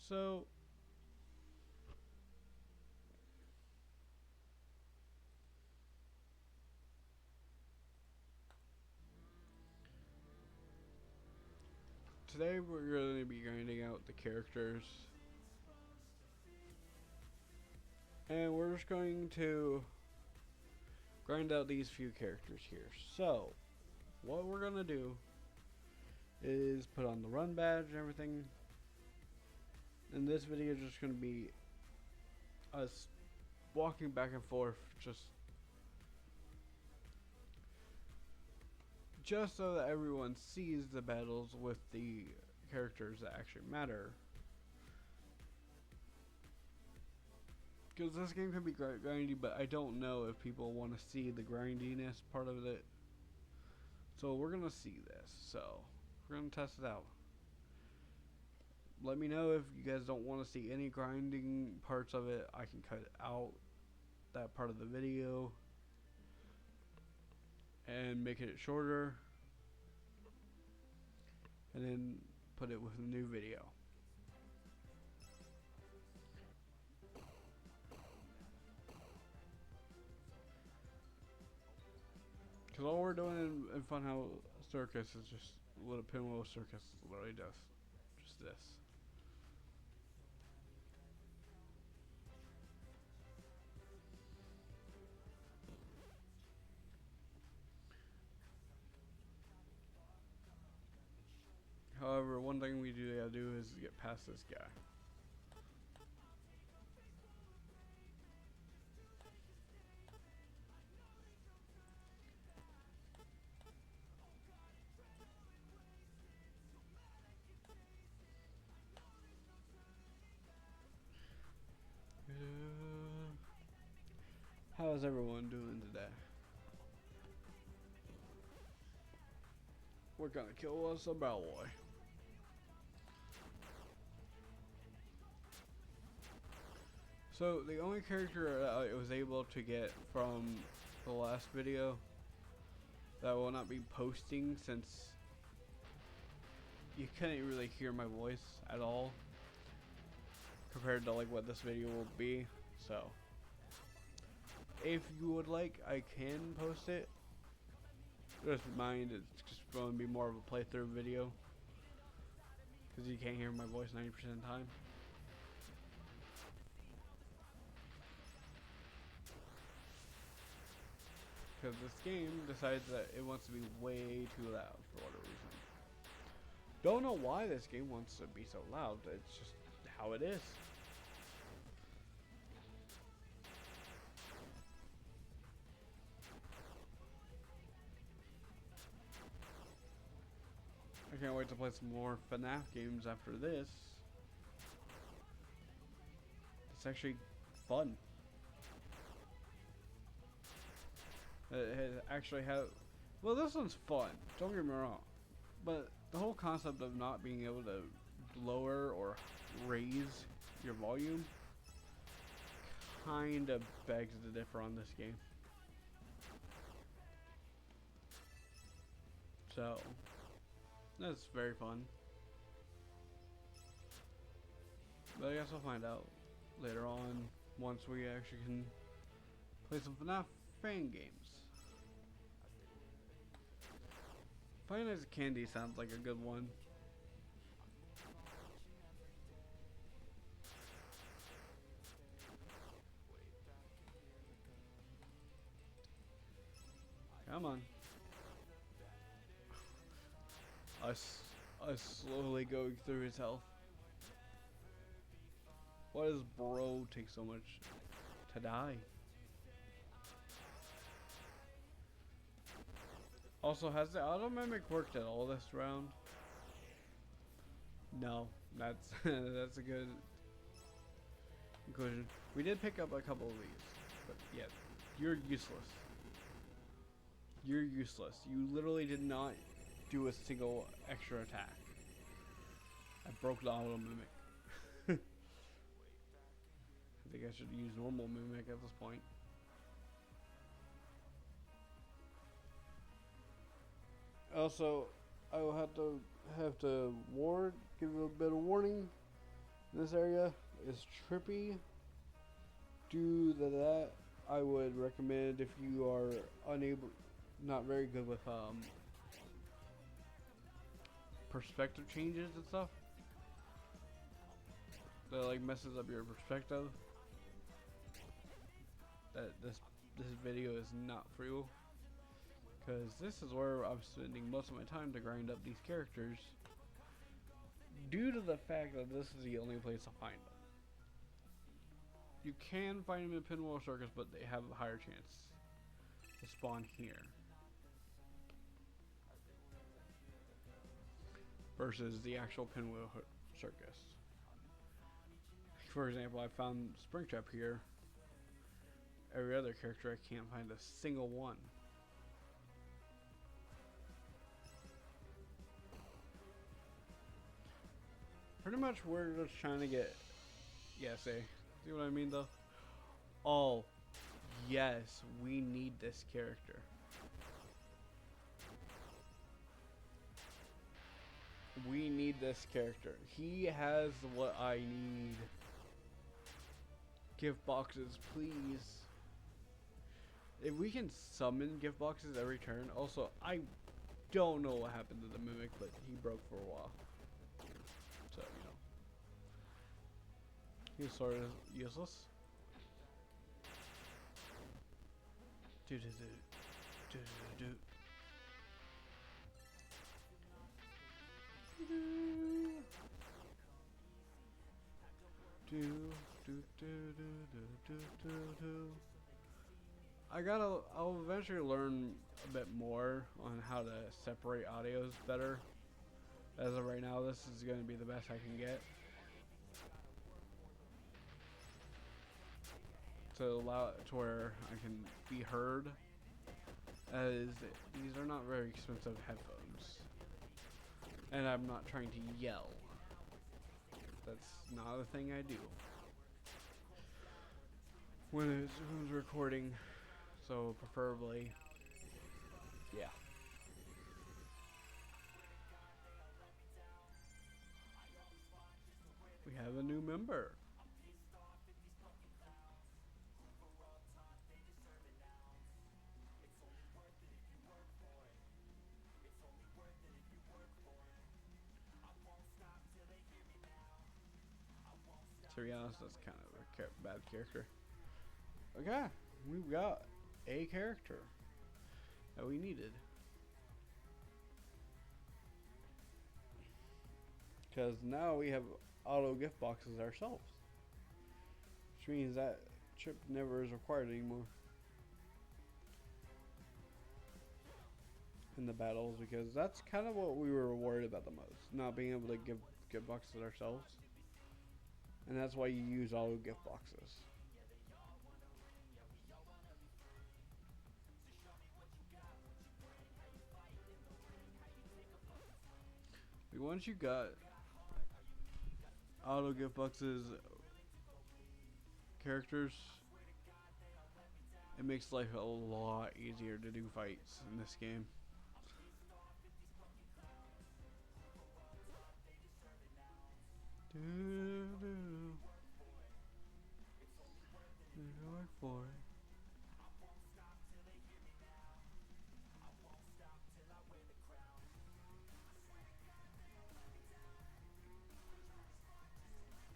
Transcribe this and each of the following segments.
So today we're going to be grinding out the characters, and we're just going to grind out these few characters here. So what we're going to do is put on the run badge and everything, and this video is just going to be us walking back and forth, just so that everyone sees the battles with the characters that actually matter. Because this game can be grindy, but I don't know if people want to see the grindiness part of it. So we're going to see this. So we're going to test it out. Let me know if you guys don't want to see any grinding parts of it. I can cut out that part of the video and make it shorter, and then put it with a new video. Because all we're doing in Funhouse Circus is just what a Pinwheel Circus literally does. Just this. However, one thing we gotta do is get past this guy. How is everyone doing today? We're gonna kill us a bellboy. So the only character I was able to get from the last video that I will not be posting, since you couldn't really hear my voice at all compared to like what this video will be. So if you would like, I can post it. Just mind, it's just going to be more of a playthrough video because you can't hear my voice 90% of the time. Because this game decides that it wants to be way too loud for whatever reason. Don't know why this game wants to be so loud. It's just how it is. I can't wait to play some more FNAF games after this. It's actually fun. It actually has. Well, this one's fun. Don't get me wrong, but the whole concept of not being able to lower or raise your volume kind of begs to differ on this game. So that's very fun. But I guess we'll find out later on once we actually can play some FNAF fan games. Five Nights at Candy sounds like a good one. Come on. Us slowly going through his health. Why does bro take so much to die? Also, has the auto mimic worked at all this round? No, that's that's a good conclusion. We did pick up a couple of these, but yeah, you're useless. You're useless. You literally did not do a single extra attack. I broke the auto mimic. I think I should use normal mimic at this point. Also, I will have to give you a bit of warning. This area is trippy. Due to that, I would recommend if you are not very good with perspective changes and stuff, that like messes up your perspective, that this video is not for you, because this is where I'm spending most of my time to grind up these characters, due to the fact that this is the only place to find them. You can find them in Pinwheel Circus, but they have a higher chance to spawn here versus the actual Pinwheel Circus. For example, I found Springtrap here. Every other character, I can't find a single one. Pretty much we're just trying to get, see what I mean though? Oh, yes, we need this character. We need this character. He has what I need. Gift boxes, please. If we can summon gift boxes every turn. Also, I don't know what happened to the Mimic, but he broke for a while. So, he's sort of useless. Do. I'll eventually learn a bit more on how to separate audios better. As of right now, this is going to be the best I can get. To allow it to where I can be heard, as these are not very expensive headphones. And I'm not trying to yell. That's not a thing I do when it's recording, so preferably, yeah. We have a new member. To be honest, that's kind of a bad character. Okay, we've got a character that we needed. Because now we have auto gift boxes ourselves. Which means that chip never is required anymore in the battles, because that's kind of what we were worried about the most. Not being able to give gift boxes ourselves. And that's why you use auto gift boxes. Once you got auto gift boxes characters, it makes life a lot easier to do fights in this game.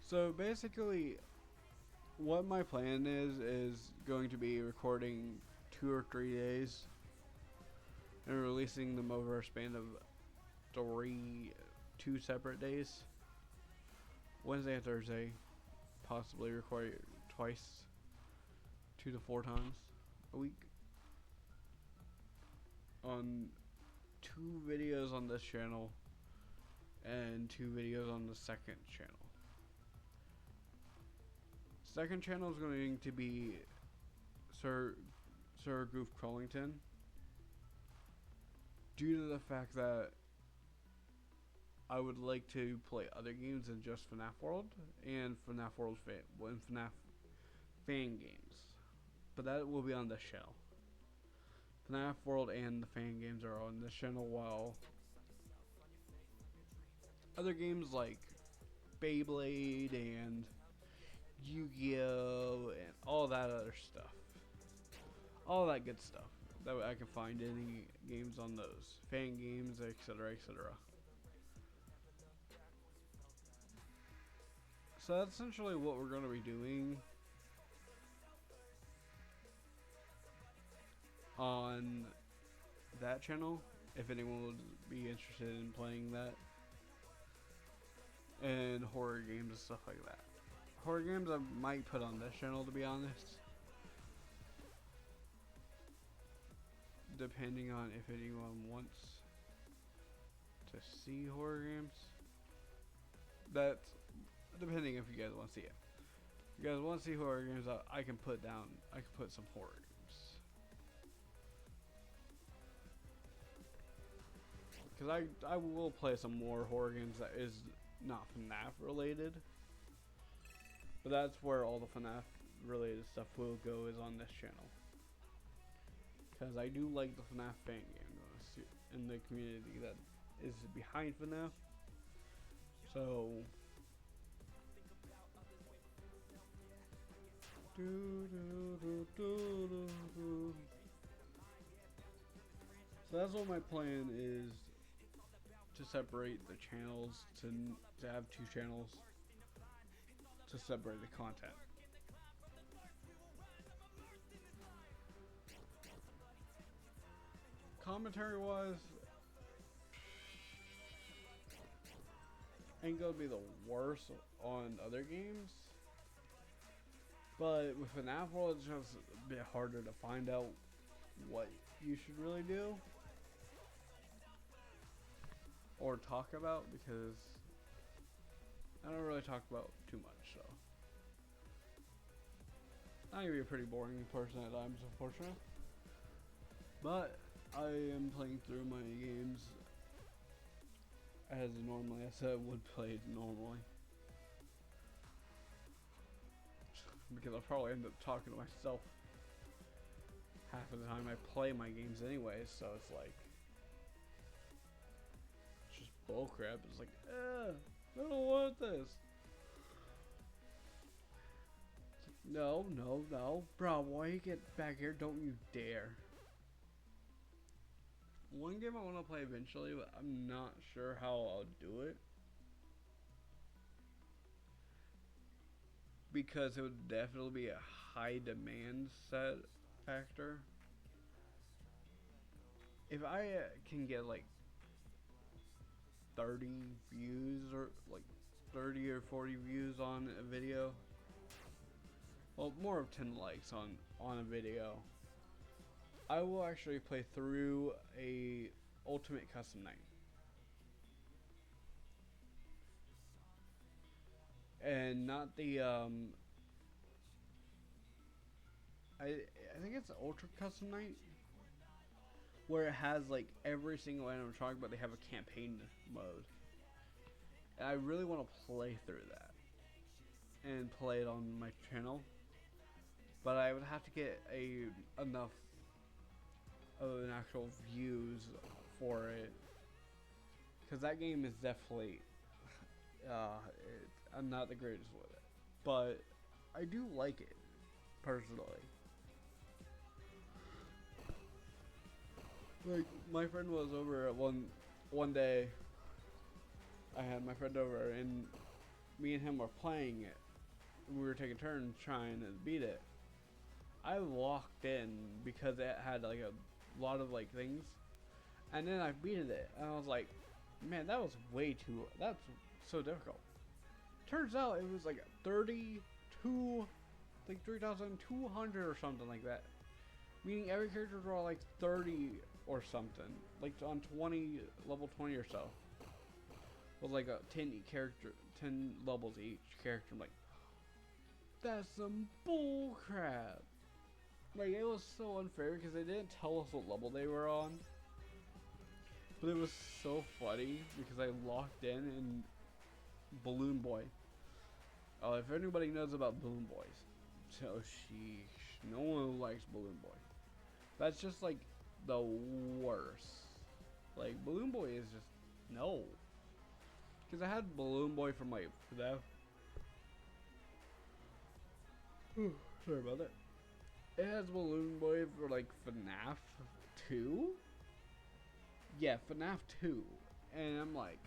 So basically, what my plan is going to be recording 2 or 3 days and releasing them over a span of 2 separate days. Wednesday and Thursday, possibly record twice, 2 to 4 times a week, on 2 videos on this channel and 2 videos on the second channel. Second channel is going to be Sir Goof Crawlington, due to the fact that I would like to play other games than just FNAF World and FNAF World FNAF fan games, but that will be on this channel. FNAF World and the fan games are on this channel, while other games like Beyblade and Yu-Gi-Oh and all that other stuff, all that good stuff that I can find any games on those fan games, etc., etc. So that's essentially what we're going to be doing on that channel, if anyone would be interested in playing that, and horror games and stuff like that. Horror games I might put on this channel, to be honest, depending on if anyone wants to see horror games. That's depending if you guys want to see it. If you guys want to see horror games, I can put some horror games. Because I will play some more horror games that is not FNAF related. But that's where all the FNAF related stuff will go, is on this channel. Because I do like the FNAF fan game in the community that is behind FNAF. So so that's what my plan is, to separate the channels, to have two channels, to separate the content. Commentary wise, ain't gonna be the worst on other games, but with FNAF World, it's just a bit harder to find out what you should really do or talk about, because I don't really talk about too much, so I can be a pretty boring person at times, unfortunately. But I am playing through my games as normally as I would play normally, because I'll probably end up talking to myself half of the time I play my games anyways, so it's like, it's just bullcrap. It's like, I don't want this. No, no, no. Bro, why you get back here? Don't you dare. One game I want to play eventually, but I'm not sure how I'll do it, because it would definitely be a high demand set factor. If I can get like 30 views, or like 30 or 40 views on a video, well, more of 10 likes on a video, I will actually play through a Ultimate Custom Night. And not the I think it's Ultra Custom Night, where it has like every single item I'm talking about. They have a campaign mode, and I really want to play through that and play it on my channel, but I would have to get enough of an actual views for it, because that game is definitely I'm not the greatest with it, but I do like it personally. Like, my friend was over at one day. I had my friend over, and me and him were playing it. We were taking turns trying to beat it. I walked in because it had like a lot of like things, and then I beat it, and I was like, man, that's so difficult. Turns out it was like 32, like 3,200 or something like that. Meaning every character draw like 30 or something, like on 20, level 20 or so. Was like a 10 levels each character. I'm like, that's some bull crap. Like, it was so unfair because they didn't tell us what level they were on. But it was so funny because I locked in Balloon Boy. Oh, if anybody knows about Balloon Boys, so sheesh, no one likes Balloon Boy. That's just like the worst. Like, Balloon Boy is just, no. Because I had Balloon Boy from like FNAF. Sorry about that. It has Balloon Boy for like FNAF 2? Yeah, FNAF 2. And I'm like,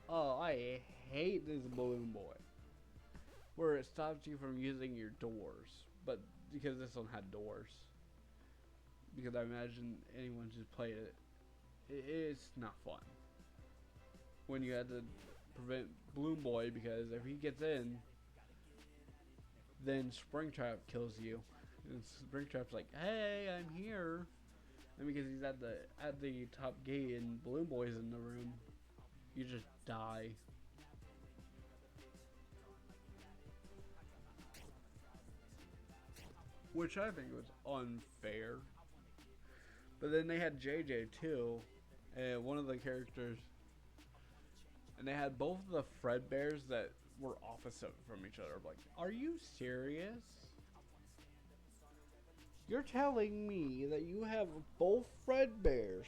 oh, I hate this Balloon Boy. Where it stops you from using your doors. But because this one had doors. Because I imagine anyone just played it. It's not fun. When you had to prevent Balloon Boy, because if he gets in, then Springtrap kills you. And Springtrap's like, hey, I'm here. And because he's at the top gate and Balloon Boy's in the room, you just die. Which I think was unfair. But then they had JJ too, and one of the characters, and they had both of the Fredbears that were opposite from each other. Like, are you serious? You're telling me that you have both Fredbears?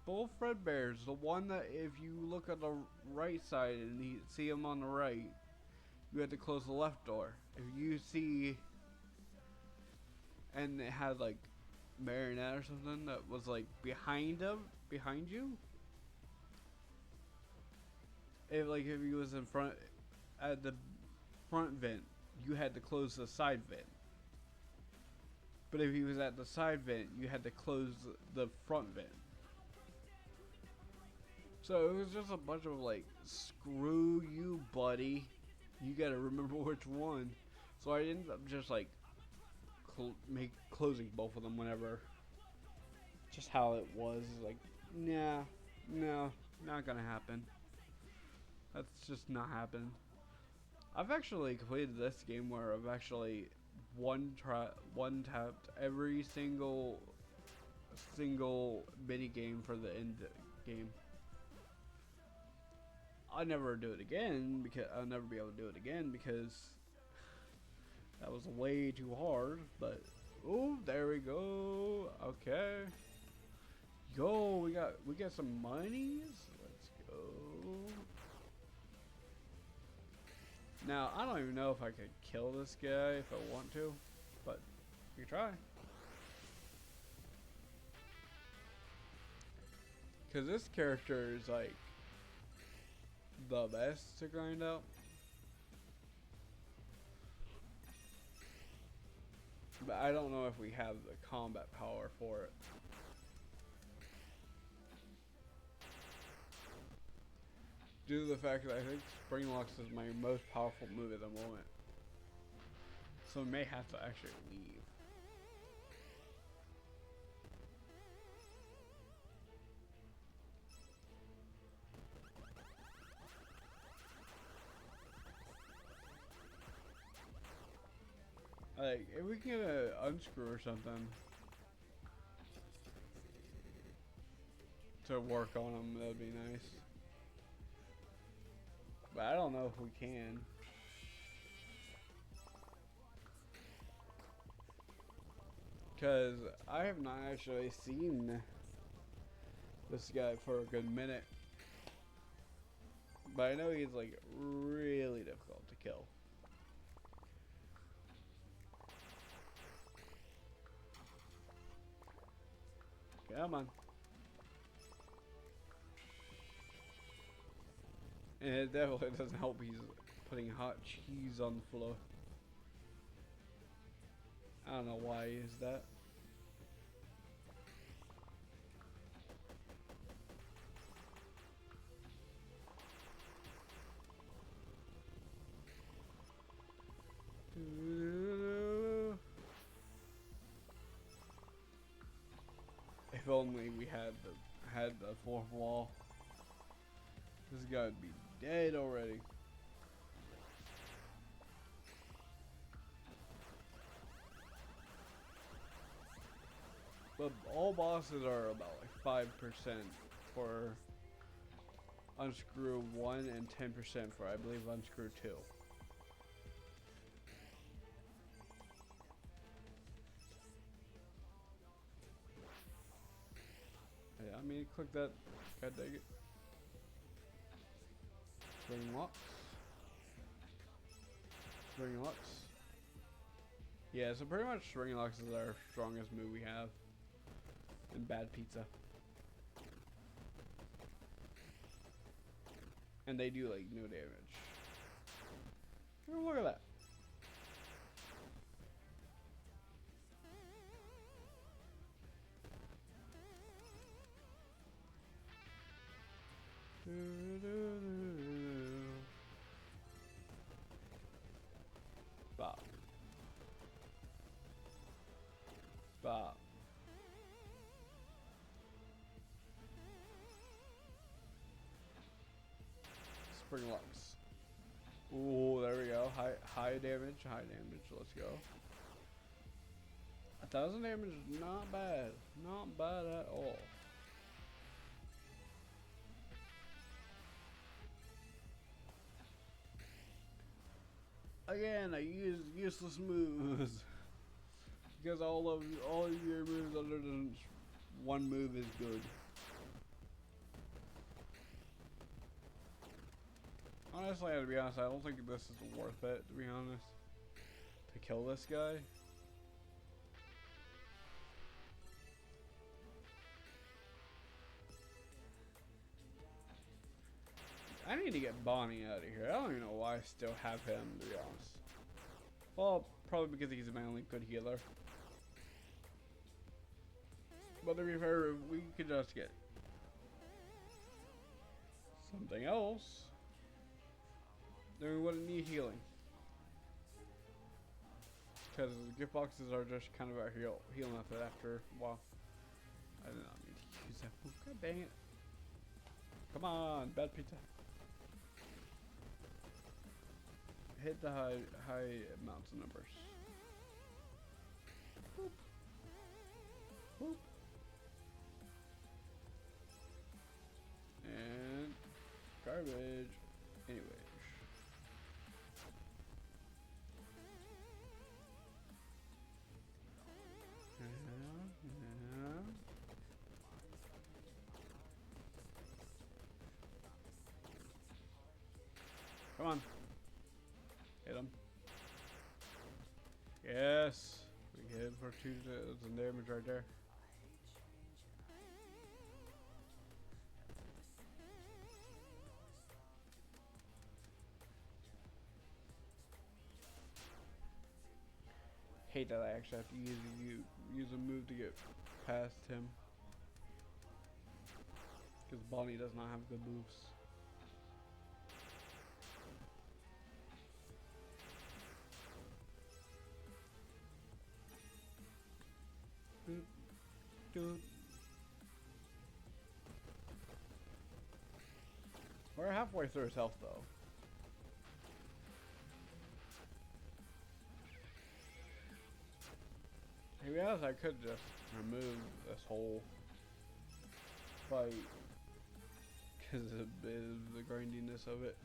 Both Fredbears. The one that if you look at the right side and you see him on the right, you have to close the left door. If you see, and it had like Marionette or something that was like behind you. If he was in front at the front vent, you had to close the side vent. But if he was at the side vent, you had to close the front vent. So it was just a bunch of like, screw you, buddy. You gotta remember which one. So I ended up just like closing both of them whenever. Just how it was. Like, nah, no, not gonna happen. That's just not happened. I've actually completed this game where I've actually one tapped every single mini game for the end game. I'll never do it again because I'll never be able to do it again because that was way too hard. But oh, there we go. Okay. Yo, we got some monies. Let's go. Now I don't even know if I could kill this guy if I want to, but we can try. Cause this character is like the best to grind out. But I don't know if we have the combat power for it. Due to the fact that I think Spring Locks is my most powerful move at the moment. So we may have to actually leave. Like, if we can get an unscrew or something to work on them, that'd be nice. But I don't know if we can. Because I have not actually seen this guy for a good minute. But I know he's like really difficult to kill. Come on. And it definitely doesn't help he's putting hot cheese on the floor. I don't know why he is that. If only we had the fourth wall. This guy would be dead already. But all bosses are about like 5% for Unscrew 1 and 10% for, I believe, Unscrew 2. I mean, click that. God dang it. Spring locks. Spring locks. Yeah, so pretty much spring locks is our strongest move we have. And bad pizza. And they do like no damage. Oh, look at that. Bop. Bop. Spring locks. Ooh, there we go. High damage, high damage. Let's go. 1,000 damage is not bad. Not bad at all. Again, I use useless moves. Because all of your moves other than one move is good. Honestly, to be honest, I don't think this is worth it, to be honest. To kill this guy. I need to get Bonnie out of here. I don't even know why I still have him, to be honest. Well, probably because he's my only good healer. But to be fair, we could just get something else, then we wouldn't need healing. Because gift boxes are just kind of our heal method after a while. I did not mean to use that. God dang it. Come on, bad pizza. Hit the high amounts of numbers. Boop. Boop. And garbage. Anyways. Come on. Hit him. Yes. We hit him for 2,000 damage right there. Hate that I actually have to use a move to get past him. Because Bonnie does not have good moves. Dude. We're halfway through his health though. To be honest, I could just remove this whole fight because of the grindiness of it.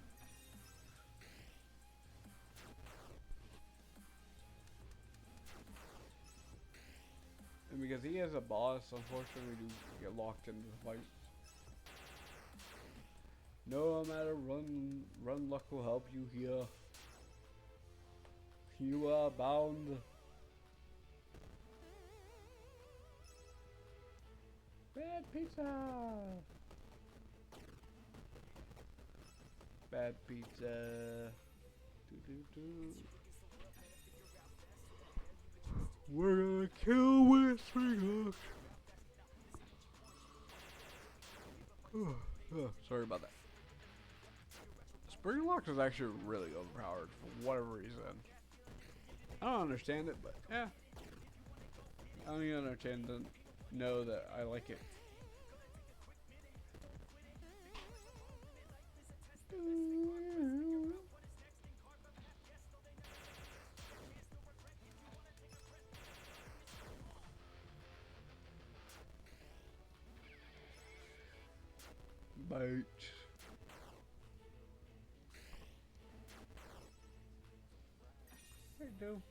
And because he is a boss, unfortunately, we do get locked into the fight. No matter, run luck will help you here. You are bound. Bad pizza. Bad pizza. We're gonna kill with spring hooks. Sorry about that. Spring locks is actually really overpowered for whatever reason. I don't understand it, but yeah. I don't even understand to know that I like it. Bite. There you go.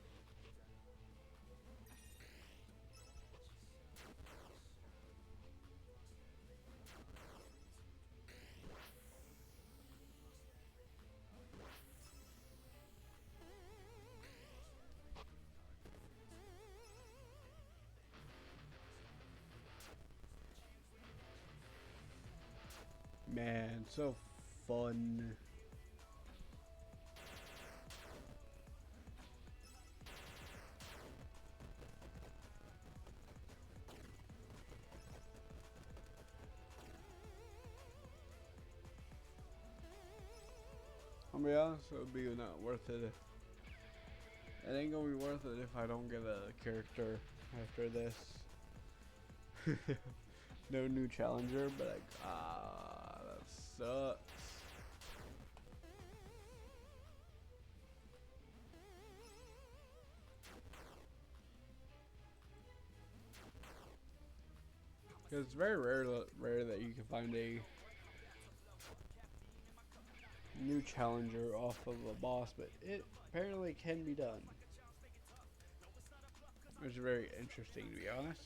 Man, so fun. I'll be honest, it would be not worth it. It ain't gonna be worth it if I don't get a character after this. No new challenger, but like, that sucks. Because it's very rare that you can find a new challenger off of a boss, but it apparently can be done. Which is very interesting, to be honest.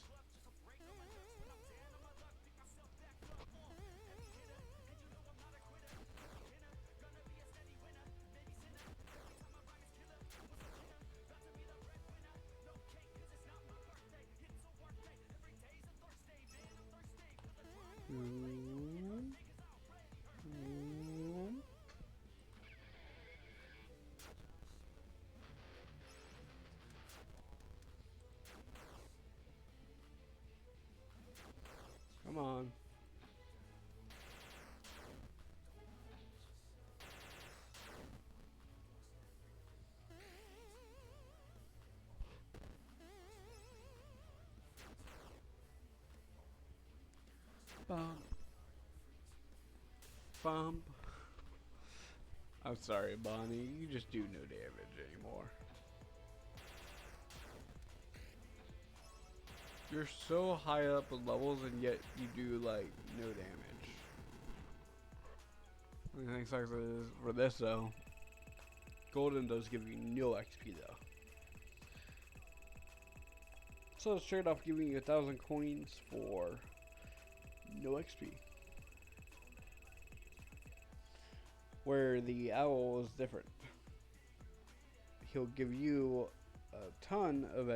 Come on. Bump. Bump. I'm sorry, Bonnie. You just do no damage anymore. You're so high up in levels and yet you do like no damage. The thing sucks is for this though, Golden does give you no XP though. So it's straight off giving you 1,000 coins for no XP. Where the owl is different. He'll give you a ton of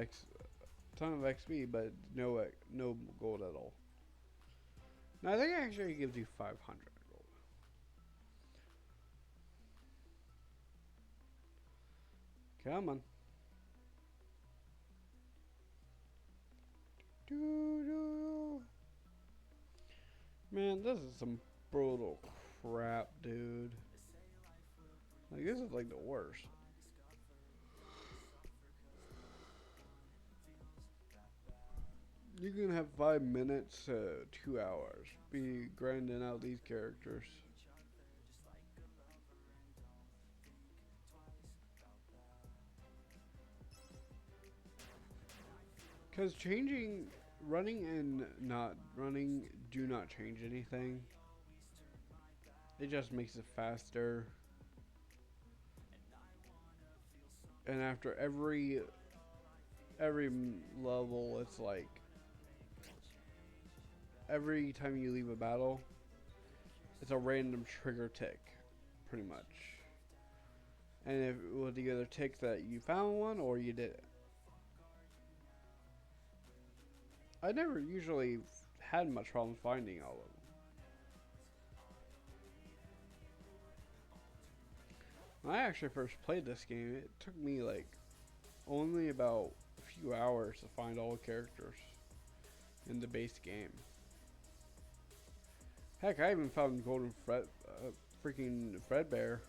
XP, but no gold at all. Now I think actually he gives you 500 gold. Come on. Man, this is some brutal crap, dude. Like, this is like the worst. You can have 5 minutes to 2 hours be grinding out these characters. Because running and not running do not change anything. It just makes it faster. And after every level, it's like every time you leave a battle, it's a random trigger tick, pretty much. And it will either tick that you found one or you did it. I never usually had much problem finding all of them. When I actually first played this game, it took me like only about a few hours to find all the characters in the base game. Heck, I even found freaking Fredbear.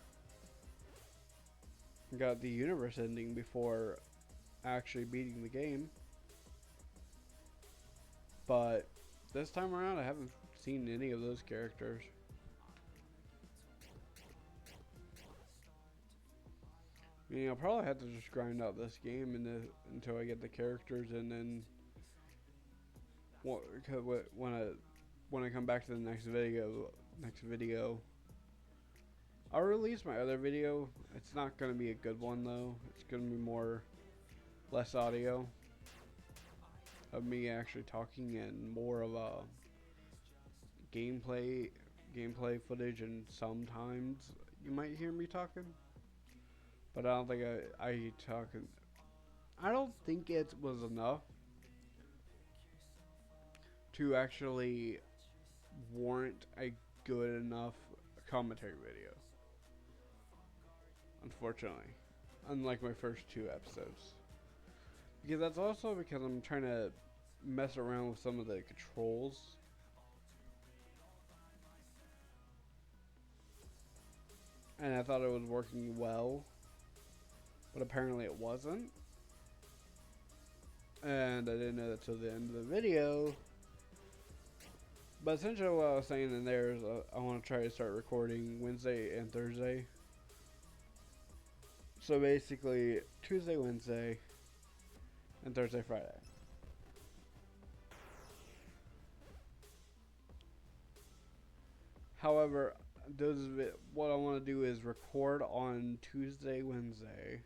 Got the universe ending before actually beating the game. But this time around, I haven't seen any of those characters. I mean, I'll probably have to just grind out this game until I get the characters, and then when I come back to the next video, I'll release my other video. It's not gonna be a good one though. It's gonna be less audio of me actually talking and more of a gameplay footage, and sometimes you might hear me talking. But I don't think I don't think it was enough to actually warrant a good enough commentary video. Unfortunately. Unlike my first 2 episodes. Because that's also because I'm trying to mess around with some of the controls. And I thought it was working well. But apparently it wasn't. And I didn't know that till the end of the video. But essentially what I was saying in there is I want to try to start recording Wednesday and Thursday. So basically Tuesday, Wednesday, and Thursday, Friday. However, what I want to do is record on Tuesday, Wednesday.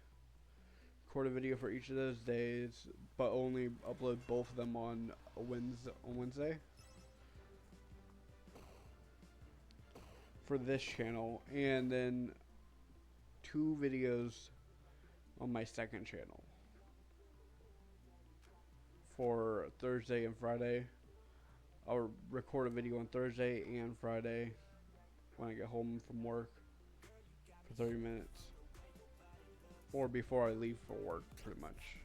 Record a video for each of those days, but only upload both of them on Wednesday. For this channel, and then 2 videos on my second channel for Thursday and Friday. I'll record a video on Thursday and Friday when I get home from work for 30 minutes, or before I leave for work, pretty much.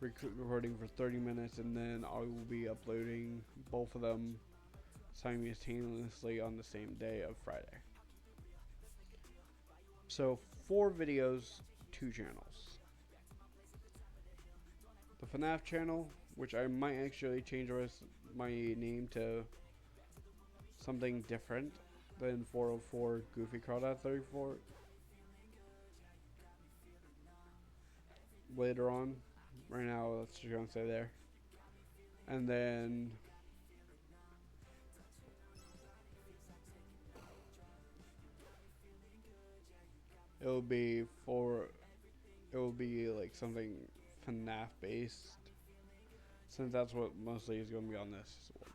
Recording for 30 minutes, and then I will be uploading both of them simultaneously on the same day of Friday. So 4 videos, 2 channels. The FNAF channel, which I might actually change my name to something different than 404 Goofy Crawdad 34 later on. Right now, let's just gonna say there. And then it will be like something FNAF based, since that's what mostly is going to be on this one.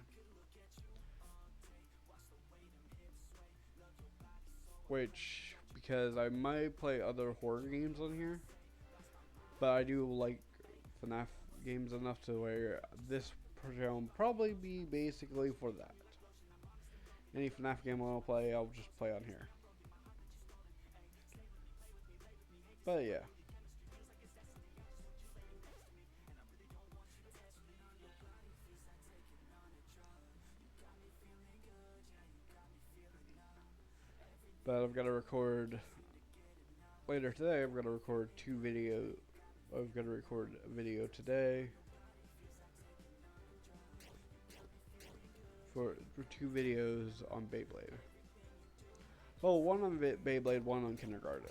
Which, because I might play other horror games on here, but I do like FNAF games enough to where this channel will probably be basically for that. Any FNAF game I'll play, I'll just play on here. But yeah. But I've got to record later today. I've got to record 2 videos. I've got to record a video today for 2 videos on Beyblade. Oh, one on Beyblade, one on Kindergarten.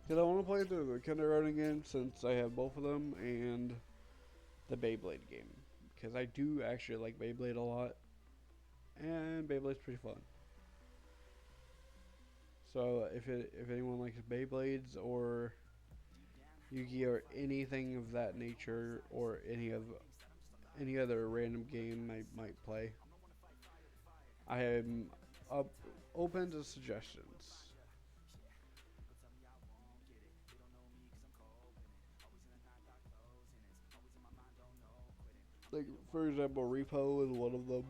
Because I want to play through the Kindergarten game since I have both of them, and the Beyblade game. Because I do actually like Beyblade a lot, and Beyblade's pretty fun. So if anyone likes Beyblades or Yu-Gi-Oh or anything of that nature, or any other random game I might play, I am open to suggestions. Like, for example, Repo is one of them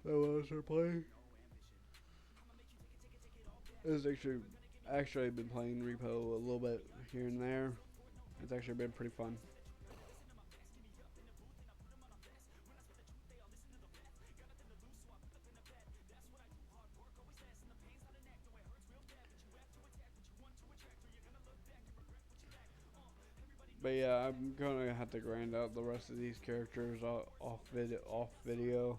that I want to start playing. It's actually been playing Repo a little bit here and there. It's actually been pretty fun. But yeah, I'm gonna have to grind out the rest of these characters off video.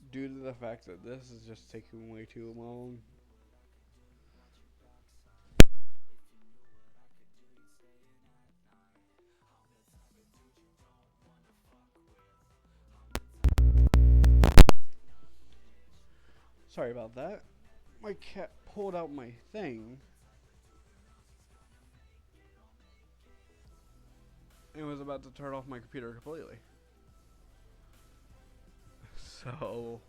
Due to the fact that this is just taking way too long. Sorry about that. My cat pulled out my thing and was about to turn off my computer completely. So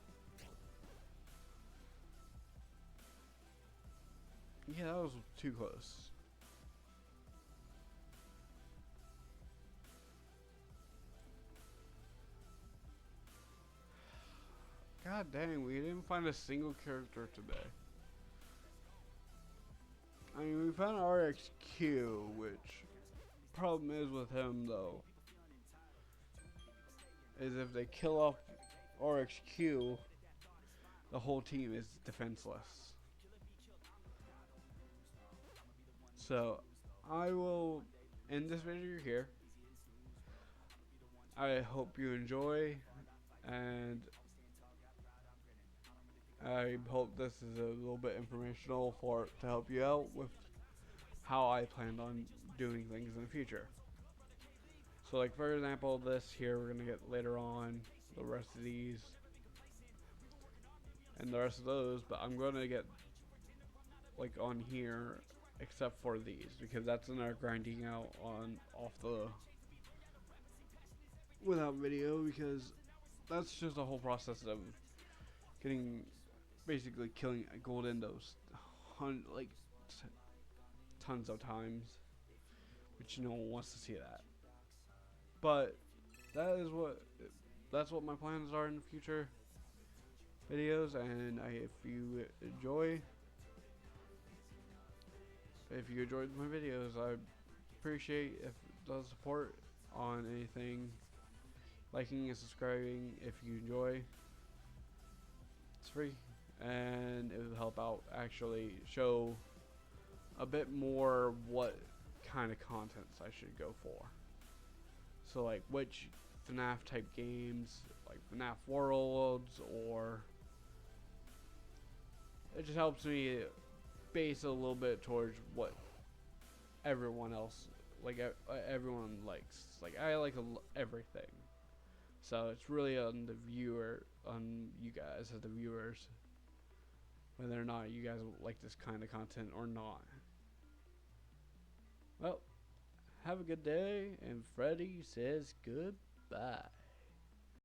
Yeah, that was too close. God dang, we didn't find a single character today. I mean, we found RXQ, which problem is with him though, is if they kill off RXQ, the whole team is defenseless. So, I will end this video here. I hope you enjoy, and I hope this is a little bit informational to help you out with how I plan on doing things in the future. So like for example, this here we're gonna get later on, the rest of these and the rest of those, but I'm gonna get like on here except for these because that's in our grinding out on off the without video, because that's just a whole process of getting basically killing gold endos like tons of times, which no one wants to see that. But that is that's what my plans are in the future videos, and if you enjoyed my videos, I appreciate if the support on anything, liking and subscribing if you enjoy. It's free and it will help out actually show a bit more what kind of contents I should go for. So like which FNAF type games, like FNAF Worlds, or it just helps me base a little bit towards what everyone else everyone likes. Like I like everything, so it's really on the viewer, on you guys as the viewers, whether or not you guys like this kind of content or not. Well, have a good day, and Freddy says goodbye.